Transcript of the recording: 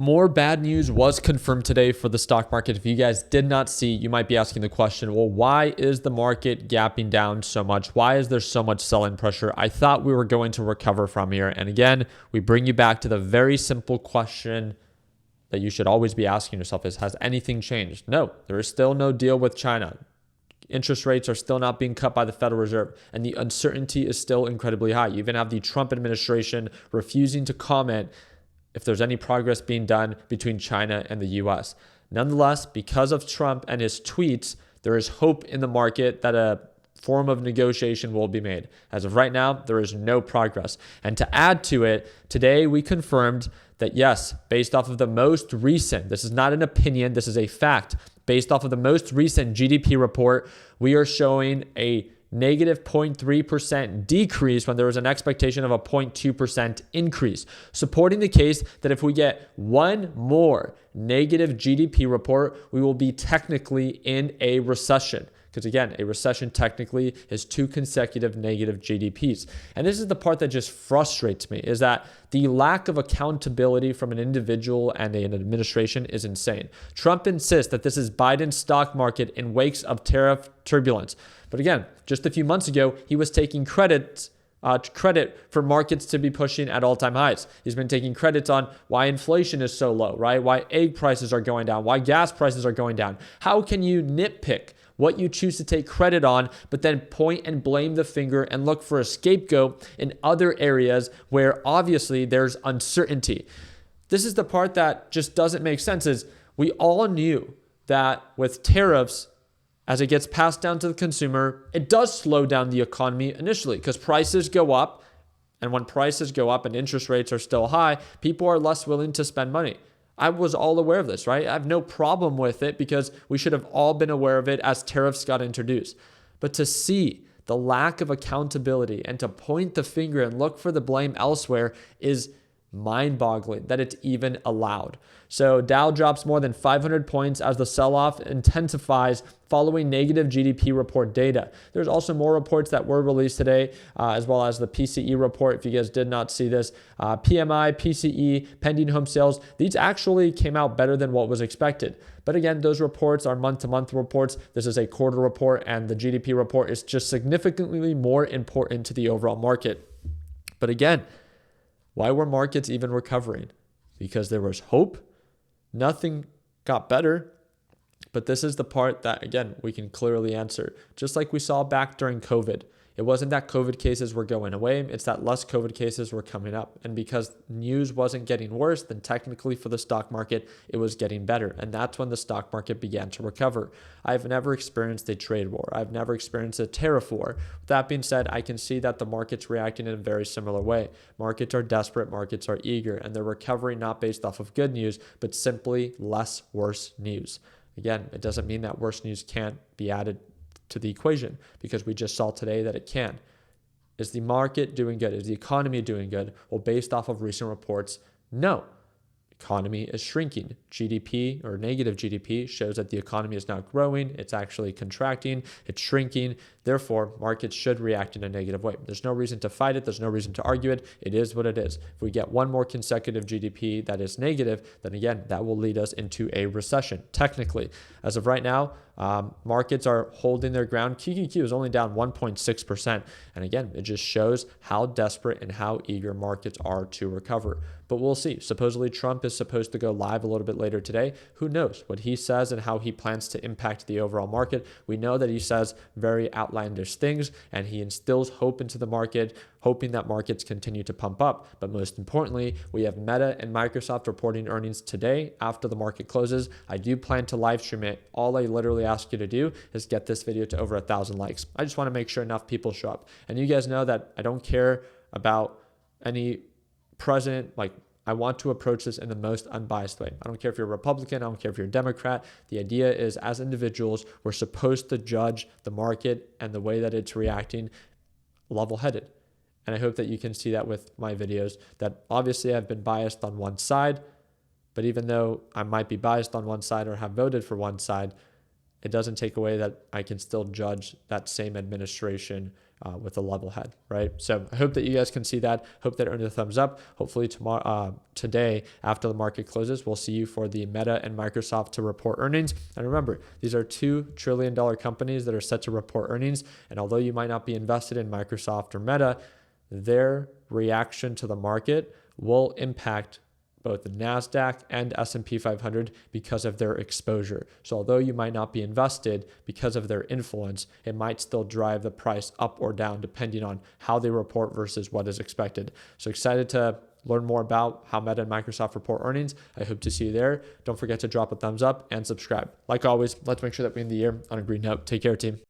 More bad news was confirmed today for the stock market. If you guys did not see, you might be asking the question, well, why is the market gapping down so much? Why is there so much selling pressure? I thought we were going to recover from here. And again, we bring you back to the very simple question that you should always be asking yourself is, has anything changed? No, there is still no deal with China. Interest rates are still not being cut by the Federal Reserve, and the uncertainty is still incredibly high. You even have the Trump administration refusing to comment if there's any progress being done between China and the US. Nonetheless, because of Trump and his tweets, there is hope in the market that a form of negotiation will be made. As of right now, there is no progress. And to add to it, today we confirmed that yes, based off of the most recent, this is not an opinion, this is a fact, based off of the most recent GDP report, we are showing a negative 0.3% decrease when there was an expectation of a 0.2% increase, supporting the case that if we get one more negative GDP report, we will be technically in a recession. Because again, a recession technically is 2 consecutive negative GDPs. And this is the part that just frustrates me, is that the lack of accountability from an individual and an administration is insane. Trump insists that this is Biden's stock market in wakes of tariff turbulence. But again, just a few months ago, he was taking credit for markets to be pushing at all-time highs. He's been taking credits on why inflation is so low, right? Why egg prices are going down, why gas prices are going down. How can you nitpick what you choose to take credit on, but then point and blame the finger and look for a scapegoat in other areas where obviously there's uncertainty? This is the part that just doesn't make sense. Is we all knew that with tariffs, as it gets passed down to the consumer, it does slow down the economy initially because prices go up. And when prices go up and interest rates are still high, people are less willing to spend money. I was all aware of this, right? I have no problem with it because we should have all been aware of it as tariffs got introduced. But to see the lack of accountability and to point the finger and look for the blame elsewhere is mind-boggling that it's even allowed. So Dow drops more than 500 points as the sell-off intensifies following negative GDP report data. There's also more reports that were released today, as well as the PCE report. If you guys did not see this, PMI, PCE, pending home sales, these actually came out better than what was expected. But again, those reports are month-to-month reports. This is a quarter report, and the GDP report is just significantly more important to the overall market. But again, why were markets even recovering? Because there was hope. Nothing got better. But this is the part that, again, we can clearly answer. Just like we saw back during COVID. It wasn't that COVID cases were going away. It's that less COVID cases were coming up. And because news wasn't getting worse, then technically for the stock market, it was getting better. And that's when the stock market began to recover. I've never experienced a trade war. I've never experienced a tariff war. With that being said, I can see that the market's reacting in a very similar way. Markets are desperate. Markets are eager. And they're recovering not based off of good news, but simply less worse news. Again, it doesn't mean that worse news can't be added to the equation because we just saw today that it can. Is the market doing good? Is the economy doing good? Well, based off of recent reports, no. Economy is shrinking. GDP or negative GDP shows that the economy is not growing. It's actually contracting. It's shrinking. Therefore, markets should react in a negative way. There's no reason to fight it. There's no reason to argue it. It is what it is. If we get one more consecutive GDP that is negative, then again, that will lead us into a recession, technically. As of right now, markets are holding their ground. QQQ is only down 1.6%. And again, it just shows how desperate and how eager markets are to recover. But we'll see. Supposedly, Trump is supposed to go live a little bit later today. Who knows what he says and how he plans to impact the overall market. We know that he says very outlandish things and he instills hope into the market, hoping that markets continue to pump up. But most importantly, we have Meta and Microsoft reporting earnings today after the market closes. I do plan to live stream it. All I literally ask you to do is get this video to over 1,000 likes. I just want to make sure enough people show up. And you guys know that I don't care about any president. Like, I want to approach this in the most unbiased way. I don't care if you're a Republican. I don't care if you're a Democrat. The idea is, as individuals, we're supposed to judge the market and the way that it's reacting level-headed. And I hope that you can see that with my videos, that obviously I've been biased on one side, but even though I might be biased on one side or have voted for one side, it doesn't take away that I can still judge that same administration with a level head, right? So I hope that you guys can see that. Hope that earned a thumbs up. Hopefully today, after the market closes, we'll see you for the Meta and Microsoft to report earnings. And remember, these are $2 trillion companies that are set to report earnings. And although you might not be invested in Microsoft or Meta, their reaction to the market will impact both the NASDAQ and S&P 500 because of their exposure. So although you might not be invested, because of their influence, it might still drive the price up or down depending on how they report versus what is expected. So excited to learn more about how Meta and Microsoft report earnings. I hope to see you there. Don't forget to drop a thumbs up and subscribe. Like always, let's make sure that we end the year on a green note. Take care, team.